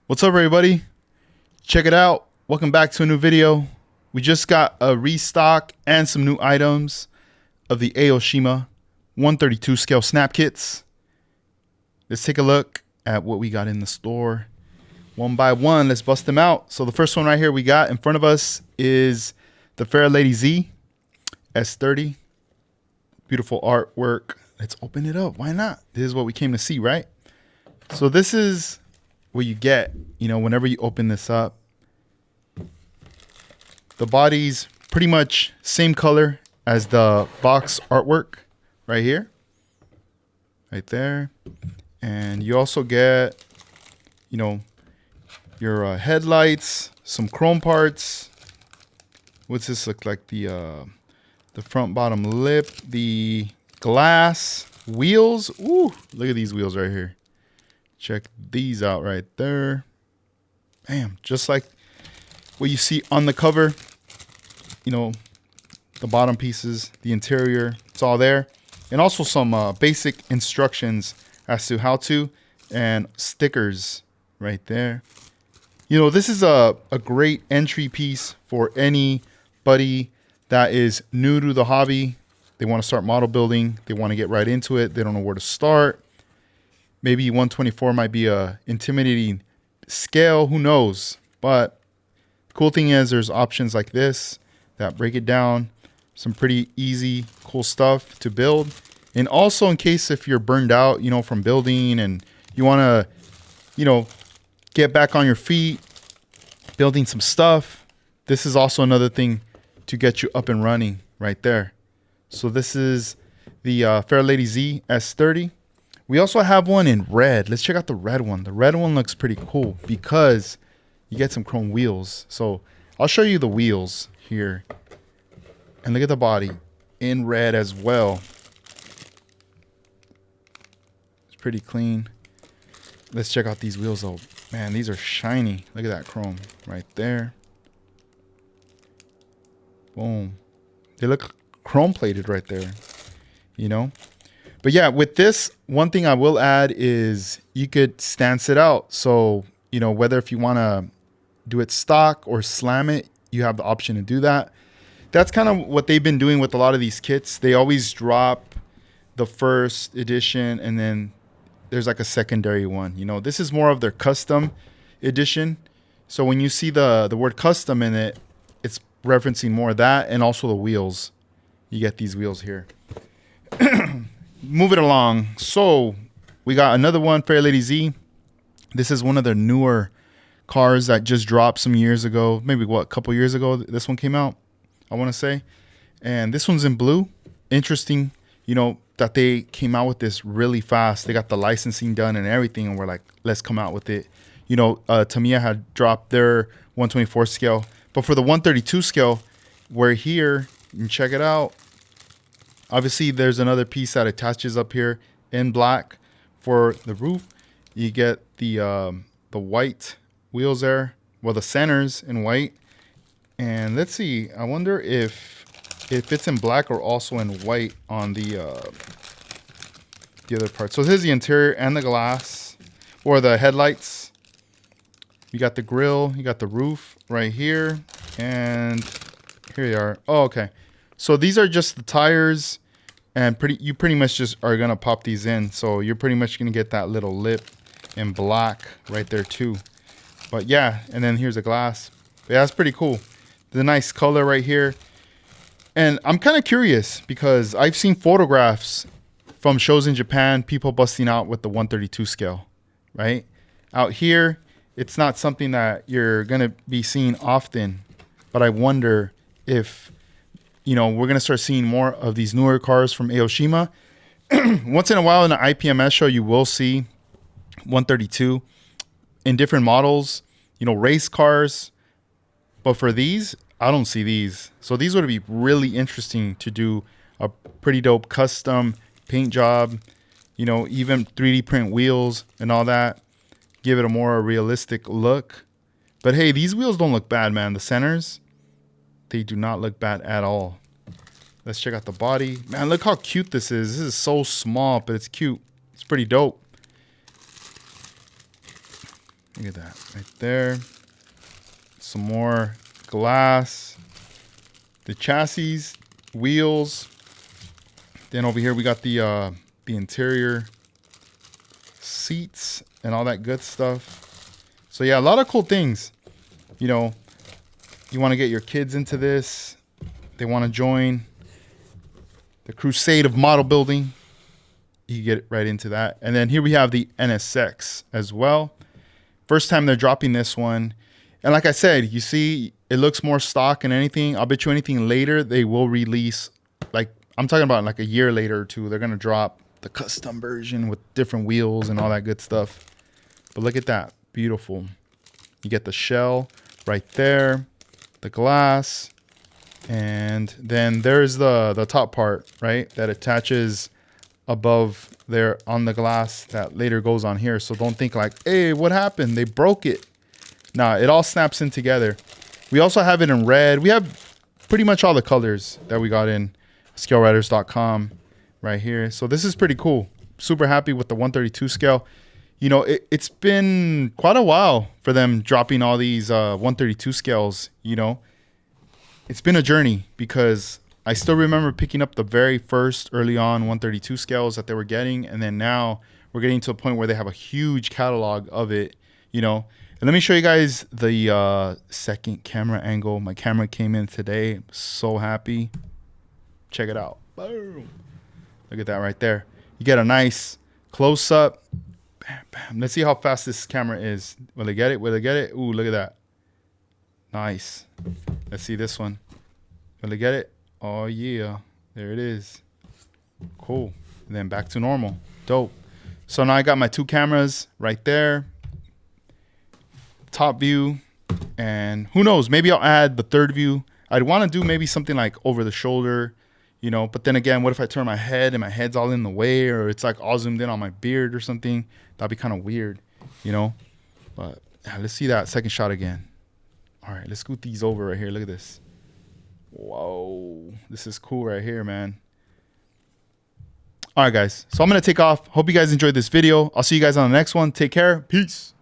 What's up, everybody? Check it out. Welcome back to a new video. We just got a restock and some new items of the Aoshima 132 scale snap kits. Let's take a look at what we got in the store. One by one, let's bust them out. So the first one right here we got in front of us is the Fairlady Z S30. Beautiful artwork. Let's open it up. Why not? This is what we came to see, right? So this is what you get, whenever you open this up. The body's pretty much same color as the box artwork right here, right there. And you also get, your headlights, some chrome parts. What's this look like? The front bottom lip, the glass wheels. Ooh, look at these wheels right here. Check these out right there. Bam, just like what you see on the cover. The bottom pieces, the interior, it's all there. And also some basic instructions as to how to, and stickers right there. This is a great entry piece for anybody that is new to the hobby. They want to start model building. They want to get right into it. They don't know where to start. Maybe 124 might be a intimidating scale. Who knows? But the cool thing is there's options like this that break it down. Some pretty easy, cool stuff to build. And also in case if you're burned out, from building and you want to, get back on your feet, building some stuff. This is also another thing to get you up and running right there. So this is the Fairlady Z S30. We also have one in red. Let's check out the red one. The red one looks pretty cool because you get some chrome wheels. So I'll show you the wheels here. And look at the body in red as well. It's pretty clean. Let's check out these wheels though. Man, these are shiny. Look at that chrome right there. Boom. They look chrome plated right there, But yeah, with this, one thing I will add is you could stance it out. So, whether if you want to do it stock or slam it, you have the option to do that. That's kind of what they've been doing with a lot of these kits. They always drop the first edition and then there's like a secondary one. This is more of their custom edition. So when you see the word custom in it, it's referencing more of that and also the wheels. You get these wheels here. Move it along. So we got another one, Fairlady Z. This is one of their newer cars that just dropped some years ago. Maybe a couple years ago this one came out, I want to say. And this one's in blue. Interesting, that they came out with this really fast. They got the licensing done and everything, and we're like, let's come out with it. Tamiya had dropped their 124 scale. But for the 132 scale, we're here. And check it out. Obviously, there's another piece that attaches up here in black for the roof. You get the white wheels there. Well, the centers in white. And let's see. I wonder if it's in black or also in white on the other part. So here's the interior and the glass or the headlights. You got the grill. You got the roof right here. And here you are. Oh, okay. So these are just the tires, and you pretty much just are gonna pop these in. So you're pretty much gonna get that little lip in black right there too. But yeah, and then here's the glass. Yeah, that's pretty cool. The nice color right here. And I'm kind of curious because I've seen photographs from shows in Japan, people busting out with the 132 scale, right? Out here, it's not something that you're gonna be seeing often, but I wonder if we're going to start seeing more of these newer cars from Aoshima. Once in a while in an IPMS show, you will see 132 in different models, race cars. But for these, I don't see these. So these would be really interesting to do a pretty dope custom paint job, even 3D print wheels and all that. Give it a more realistic look. But hey, these wheels don't look bad, man. The centers, they do not look bad at all. Let's check out the body. Man, look how cute this is. This is so small, but it's cute. It's pretty dope. Look at that right there. Some more glass. The chassis, wheels. Then over here we got the interior seats and all that good stuff. So yeah, a lot of cool things. You know, you want to get your kids into this. They want to join the crusade of model building. You get right into that. And then here we have the NSX as well. First time they're dropping this one. And like I said, you see, it looks more stock than anything. I'll bet you anything later, they will release, like, I'm talking about like a year later or two, they're going to drop the custom version with different wheels and all that good stuff. But look at that. Beautiful. You get the shell right there, the glass, and then there's the top part, right, that attaches above there on the glass that later goes on here. So don't think like, hey, what happened? They broke it. Nah, it all snaps in together. We also have it in red. We have pretty much all the colors that we got in ScaleRiders.com right here. So this is pretty cool. Super happy with the 132 scale. You know, it's been quite a while for them dropping all these 132 scales, you know. It's been a journey because I still remember picking up the very first early on 132 scales that they were getting. And then now we're getting to a point where they have a huge catalog of it, you know. And let me show you guys the second camera angle. My camera came in today. I'm so happy. Check it out. Boom. Look at that right there. You get a nice close up. Bam, bam. Let's see how fast this camera is. Will they get it? Will they get it? Ooh, look at that. Nice. Let's see this one. Will they get it? Oh, yeah. There it is. Cool. And then back to normal. Dope. So now I got my two cameras right there. Top view. And who knows? Maybe I'll add the third view. I'd want to do maybe something like over the shoulder, you know. But then again, what if I turn my head and my head's all in the way, or it's like all zoomed in on my beard or something? That'd be kind of weird, you know. But yeah, let's see that second shot again. All right, let's scoot these over right here. Look at this. Whoa, this is cool right here, man. All right, guys. So I'm going to take off. Hope you guys enjoyed this video. I'll see you guys on the next one. Take care. Peace.